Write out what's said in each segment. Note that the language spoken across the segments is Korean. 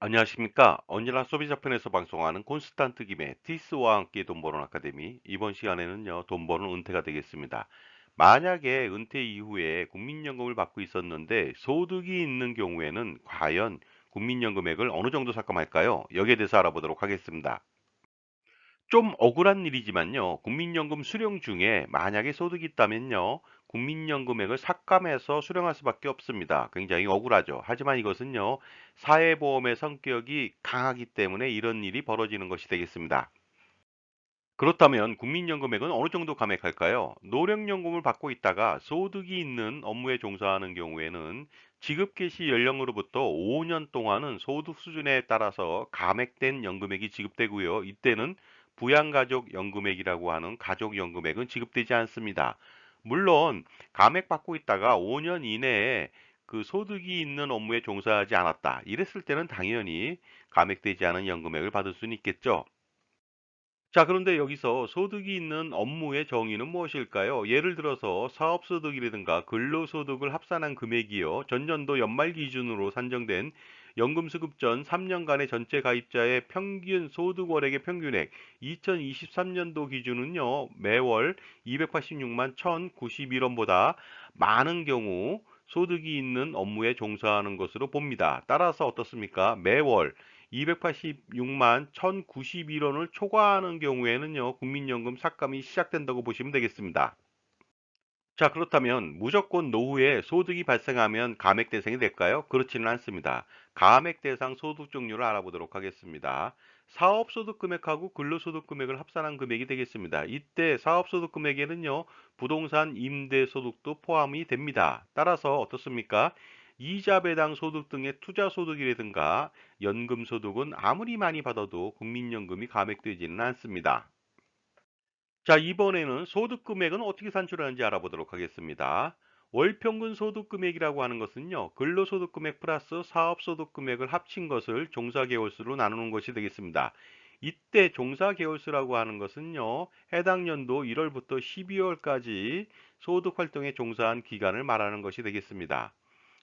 안녕하십니까. 언제나 소비자편에서 방송하는 콘스탄트 김의 티스와 함께 돈 버는 아카데미. 이번 시간에는요, 돈 버는 은퇴가 되겠습니다. 만약에 은퇴 이후에 국민연금을 받고 있었는데 소득이 있는 경우에는 과연 국민연금액을 어느 정도 삭감할까요? 여기에 대해서 알아보도록 하겠습니다. 좀 억울한 일이지만요. 국민연금 수령 중에 만약에 소득이 있다면요. 국민연금액을 삭감해서 수령할 수밖에 없습니다. 굉장히 억울하죠. 하지만 이것은요. 사회보험의 성격이 강하기 때문에 이런 일이 벌어지는 것이 되겠습니다. 그렇다면 국민연금액은 어느 정도 감액할까요? 노령연금을 받고 있다가 소득이 있는 업무에 종사하는 경우에는 지급 개시 연령으로부터 5년 동안은 소득 수준에 따라서 감액된 연금액이 지급되고요. 이때는 부양가족연금액이라고 하는 가족연금액은 지급되지 않습니다. 물론 감액받고 있다가 5년 이내에 그 소득이 있는 업무에 종사하지 않았다. 이랬을 때는 당연히 감액되지 않은 연금액을 받을 수는 있겠죠. 자, 그런데 여기서 소득이 있는 업무의 정의는 무엇일까요? 예를 들어서 사업소득이라든가 근로소득을 합산한 금액이요. 전년도 연말 기준으로 산정된 연금수급 전 3년간의 전체 가입자의 평균 소득월액의 평균액, 2023년도 기준은요, 매월 286만 1,091원보다 많은 경우 소득이 있는 업무에 종사하는 것으로 봅니다. 따라서 어떻습니까? 매월 286만 1,091원을 초과하는 경우에는요, 국민연금 삭감이 시작된다고 보시면 되겠습니다. 자, 그렇다면 무조건 노후에 소득이 발생하면 감액 대상이 될까요? 그렇지는 않습니다. 감액 대상 소득 종류를 알아보도록 하겠습니다. 사업소득 금액하고 근로소득 금액을 합산한 금액이 되겠습니다. 이때 사업소득 금액에는요, 부동산 임대소득도 포함이 됩니다. 따라서 어떻습니까? 이자 배당 소득 등의 투자 소득이라든가 연금 소득은 아무리 많이 받아도 국민연금이 감액되지는 않습니다. 자, 이번에는 소득 금액은 어떻게 산출하는지 알아보도록 하겠습니다. 월 평균 소득 금액이라고 하는 것은요, 근로소득 금액 플러스 사업소득 금액을 합친 것을 종사 개월수로 나누는 것이 되겠습니다. 이때 종사 개월수라고 하는 것은요, 해당 연도 1월부터 12월까지 소득 활동에 종사한 기간을 말하는 것이 되겠습니다.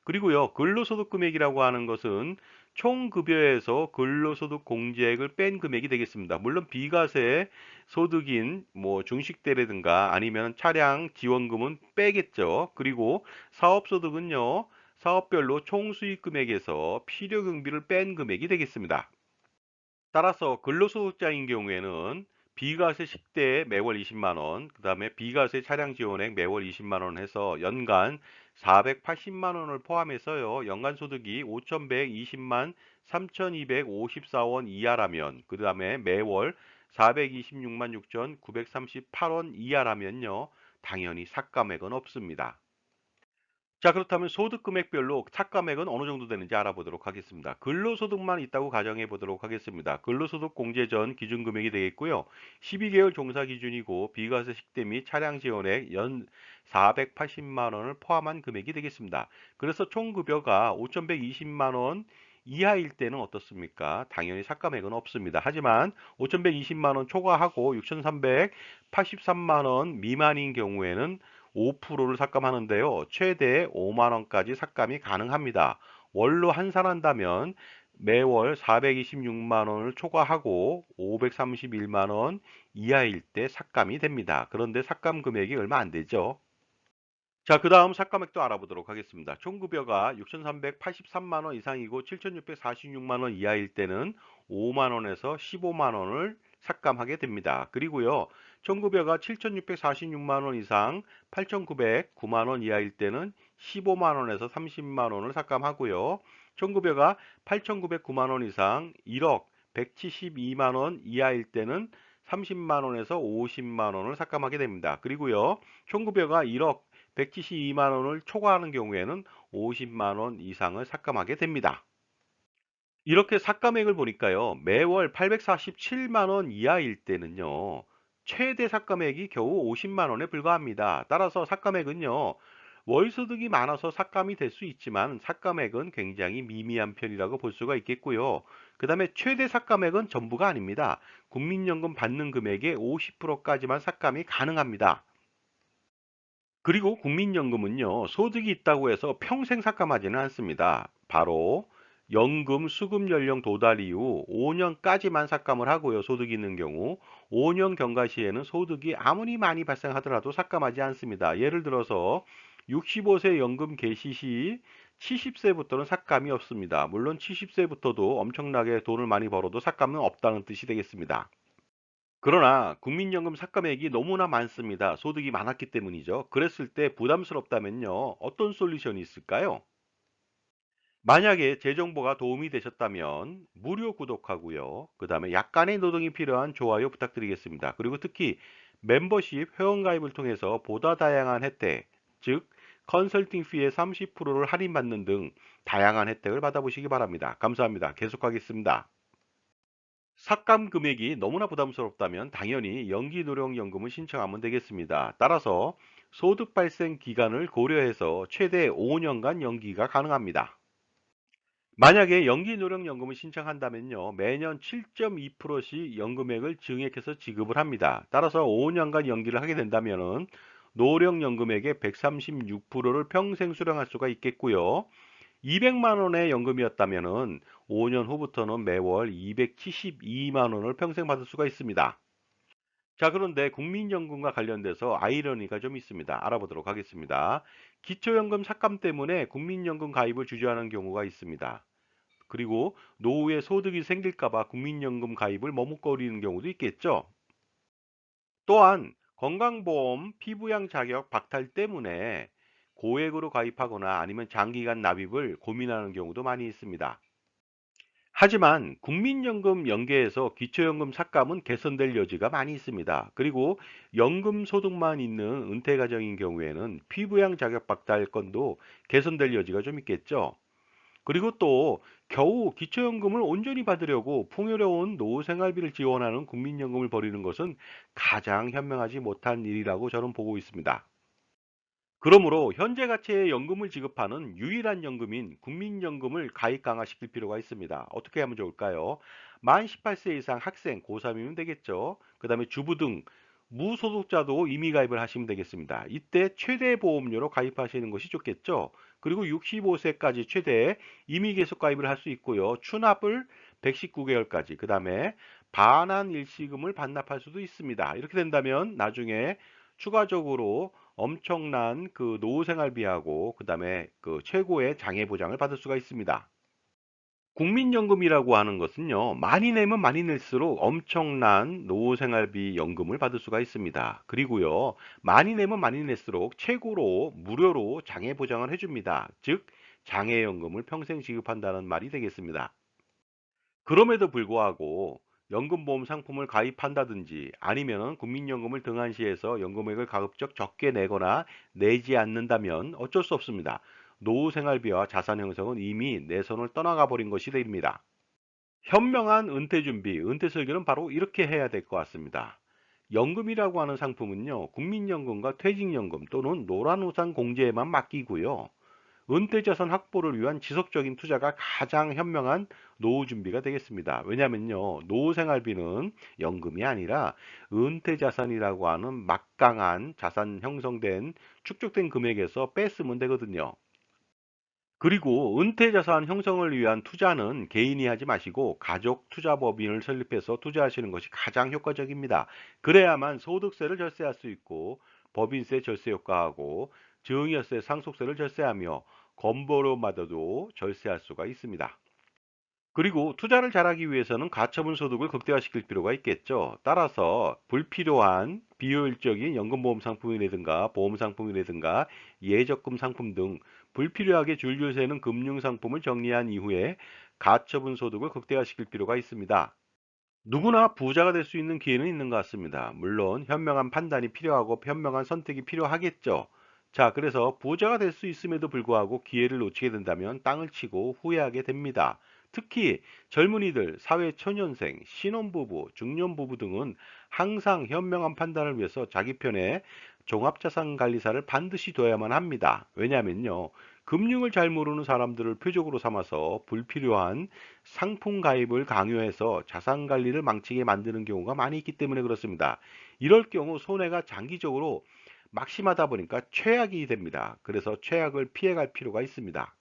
그리고요, 근로소득 금액이라고 하는 것은 총 급여에서 근로소득 공제액을 뺀 금액이 되겠습니다. 물론 비과세 소득인 뭐 중식대라든가 아니면 차량 지원금은 빼겠죠. 그리고 사업소득은요, 사업별로 총 수익 금액에서 필요 경비를 뺀 금액이 되겠습니다. 따라서 근로소득자인 경우에는 비과세 식대 매월 20만 원, 그다음에 비과세 차량 지원액 매월 20만 원 해서 연간 480만 원을 포함해서요. 연간 소득이 5,120만 3,254원 이하라면, 그다음에 매월 426만 6,938원 이하라면요. 당연히 삭감액은 없습니다. 자, 그렇다면 소득 금액별로 삭감액은 어느 정도 되는지 알아보도록 하겠습니다. 근로소득만 있다고 가정해 보도록 하겠습니다. 근로소득 공제 전 기준 금액이 되겠고요. 12개월 종사 기준이고 비과세 식대 및 차량 지원액 연 480만 원을 포함한 금액이 되겠습니다. 그래서 총 급여가 5,120만 원 이하일 때는 어떻습니까? 당연히 삭감액은 없습니다. 하지만 5,120만 원 초과하고 6,383만 원 미만인 경우에는 5%를 삭감하는데요. 최대 5만 원까지 삭감이 가능합니다. 월로 환산한다면 매월 426만 원을 초과하고 531만 원 이하일 때 삭감이 됩니다. 그런데 삭감 금액이 얼마 안 되죠. 자, 그 다음 삭감액도 알아보도록 하겠습니다. 총 급여가 6,383만 원 이상이고 7,646만 원 이하일 때는 5만 원에서 15만 원을 삭감하게 됩니다. 그리고요, 총 급여가 7,646만 원 이상 8,909만 원 이하일 때는 15만 원에서 30만 원을 삭감하고요. 총 급여가 8,909만 원 이상 1억 172만 원 이하일 때는 30만 원에서 50만 원을 삭감하게 됩니다. 그리고요, 총 급여가 1억 172만 원을 초과하는 경우에는 50만 원 이상을 삭감하게 됩니다. 이렇게 삭감액을 보니까요. 매월 847만 원 이하일 때는요. 최대 삭감액이 겨우 50만 원에 불과합니다. 따라서 삭감액은요. 월 소득이 많아서 삭감이 될 수 있지만 삭감액은 굉장히 미미한 편이라고 볼 수가 있겠고요. 그 다음에 최대 삭감액은 전부가 아닙니다. 국민연금 받는 금액의 50%까지만 삭감이 가능합니다. 그리고 국민연금은요, 소득이 있다고 해서 평생 삭감하지는 않습니다. 바로 연금 수급 연령 도달 이후 5년까지만 삭감을 하고요. 소득이 있는 경우 5년 경과 시에는 소득이 아무리 많이 발생하더라도 삭감하지 않습니다. 예를 들어서 65세 연금 개시 시 70세부터는 삭감이 없습니다. 물론 70세부터도 엄청나게 돈을 많이 벌어도 삭감은 없다는 뜻이 되겠습니다. 그러나 국민연금 삭감액이 너무나 많습니다. 소득이 많았기 때문이죠. 그랬을 때 부담스럽다면요. 어떤 솔루션이 있을까요? 만약에 제 정보가 도움이 되셨다면 무료 구독하고요. 그 다음에 약간의 노동이 필요한 좋아요 부탁드리겠습니다. 그리고 특히 멤버십 회원가입을 통해서 보다 다양한 혜택, 즉 컨설팅 피의 30%를 할인받는 등 다양한 혜택을 받아보시기 바랍니다. 감사합니다. 계속하겠습니다. 삭감 금액이 너무나 부담스럽다면 당연히 연기노령연금을 신청하면 되겠습니다. 따라서 소득 발생 기간을 고려해서 최대 5년간 연기가 가능합니다. 만약에 연기노령연금을 신청한다면요, 매년 7.2%씩 연금액을 증액해서 지급을 합니다. 따라서 5년간 연기를 하게 된다면은 노령연금액의 136%를 평생 수령할 수가 있겠고요. 200만 원의 연금이었다면은 5년 후부터는 매월 272만 원을 평생 받을 수가 있습니다. 자, 그런데 국민연금과 관련돼서 아이러니가 좀 있습니다. 알아보도록 하겠습니다. 기초연금 삭감 때문에 국민연금 가입을 주저하는 경우가 있습니다. 그리고 노후에 소득이 생길까 봐 국민연금 가입을 머뭇거리는 경우도 있겠죠. 또한 건강보험 피부양 자격 박탈 때문에 고액으로 가입하거나 아니면 장기간 납입을 고민하는 경우도 많이 있습니다. 하지만 국민연금 연계에서 기초연금 삭감은 개선될 여지가 많이 있습니다. 그리고 연금 소득만 있는 은퇴가정인 경우에는 피부양 자격 박탈 건도 개선될 여지가 좀 있겠죠. 그리고 또 겨우 기초연금을 온전히 받으려고 풍요로운 노후 생활비를 지원하는 국민연금을 벌이는 것은 가장 현명하지 못한 일이라고 저는 보고 있습니다. 그러므로 현재 가치의 연금을 지급하는 유일한 연금인 국민연금을 가입 강화시킬 필요가 있습니다. 어떻게 하면 좋을까요? 만 18세 이상 학생, 고3이면 되겠죠. 그 다음에 주부 등 무소득자도 임의 가입을 하시면 되겠습니다. 이때 최대 보험료로 가입하시는 것이 좋겠죠. 그리고 65세까지 최대 임의 계속 가입을 할 수 있고요. 추납을 119개월까지, 그 다음에 반환 일시금을 반납할 수도 있습니다. 이렇게 된다면 나중에 추가적으로 엄청난 그 노후 생활비하고 그다음에 그 최고의 장애 보장을 받을 수가 있습니다. 국민연금이라고 하는 것은요, 많이 내면 많이 낼수록 엄청난 노후 생활비 연금을 받을 수가 있습니다. 그리고요, 많이 내면 많이 낼수록 최고로 무료로 장애 보장을 해줍니다. 즉, 장애연금을 평생 지급한다는 말이 되겠습니다. 그럼에도 불구하고 연금보험 상품을 가입한다든지 아니면 국민연금을 등한시해서 연금액을 가급적 적게 내거나 내지 않는다면 어쩔 수 없습니다. 노후 생활비와 자산 형성은 이미 내 손을 떠나가 버린 것이 됩니다. 현명한 은퇴 준비, 은퇴 설계는 바로 이렇게 해야 될 것 같습니다. 연금이라고 하는 상품은요, 국민연금과 퇴직연금 또는 노란우산 공제에만 맡기고요. 은퇴자산 확보를 위한 지속적인 투자가 가장 현명한 노후 준비가 되겠습니다. 왜냐면요, 노후 생활비는 연금이 아니라 은퇴자산이라고 하는 막강한 자산 형성된 축적된 금액에서 뺐으면 되거든요. 그리고 은퇴자산 형성을 위한 투자는 개인이 하지 마시고 가족 투자법인을 설립해서 투자하시는 것이 가장 효과적입니다. 그래야만 소득세를 절세할 수 있고 법인세 절세 효과하고 증여세 상속세를 절세하며 건보료마저도 절세할 수가 있습니다. 그리고 투자를 잘하기 위해서는 가처분 소득을 극대화시킬 필요가 있겠죠. 따라서 불필요한 비효율적인 연금보험 상품이라든가 보험 상품이라든가 예적금 상품 등 불필요하게 줄줄 새는 금융 상품을 정리한 이후에 가처분 소득을 극대화시킬 필요가 있습니다. 누구나 부자가 될 수 있는 기회는 있는 것 같습니다. 물론 현명한 판단이 필요하고 현명한 선택이 필요하겠죠. 자, 그래서 부자가 될 수 있음에도 불구하고 기회를 놓치게 된다면 땅을 치고 후회하게 됩니다. 특히 젊은이들, 사회 초년생, 신혼부부, 중년부부 등은 항상 현명한 판단을 위해서 자기 편에 종합자산관리사를 반드시 둬야만 합니다. 왜냐하면요, 금융을 잘 모르는 사람들을 표적으로 삼아서 불필요한 상품 가입을 강요해서 자산 관리를 망치게 만드는 경우가 많이 있기 때문에 그렇습니다. 이럴 경우 손해가 장기적으로 막심하다 보니까 최악이 됩니다. 그래서 최악을 피해갈 필요가 있습니다.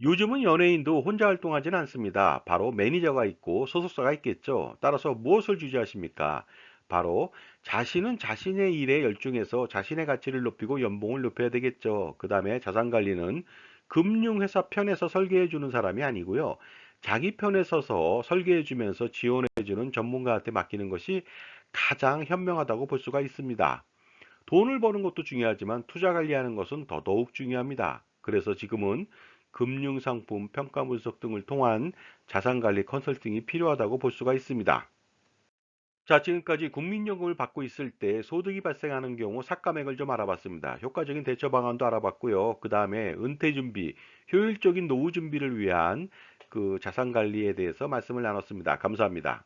요즘은 연예인도 혼자 활동하지는 않습니다. 바로 매니저가 있고 소속사가 있겠죠. 따라서 무엇을 주저하십니까? 바로 자신은 자신의 일에 열중해서 자신의 가치를 높이고 연봉을 높여야 되겠죠. 그 다음에 자산 관리는 금융회사 편에서 설계해 주는 사람이 아니고요. 자기 편에 서서 설계해 주면서 지원해 주는 전문가한테 맡기는 것이 가장 현명하다고 볼 수가 있습니다. 돈을 버는 것도 중요하지만 투자 관리하는 것은 더더욱 중요합니다. 그래서 지금은 금융상품 평가 분석 등을 통한 자산관리 컨설팅이 필요하다고 볼 수가 있습니다. 자, 지금까지 국민연금을 받고 있을 때 소득이 발생하는 경우 삭감액을 좀 알아봤습니다. 효과적인 대처 방안도 알아봤고요. 그 다음에 은퇴 준비, 효율적인 노후 준비를 위한 그 자산 관리에 대해서 말씀을 나눴습니다. 감사합니다.